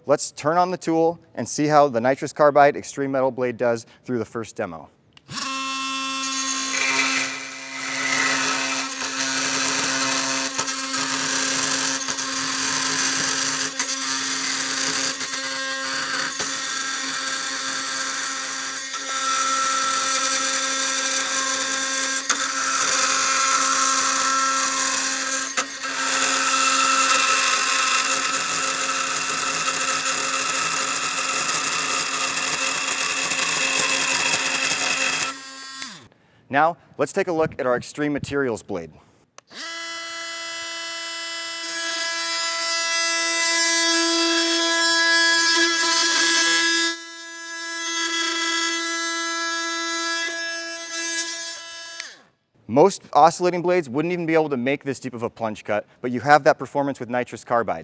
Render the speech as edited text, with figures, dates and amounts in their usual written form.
let's turn on the tool and see how the nitrous carbide extreme metal blade does through the first demo. Now, let's take a look at our extreme materials blade. Most oscillating blades wouldn't even be able to make this deep of a plunge cut, but you have that performance with nitrous carbide.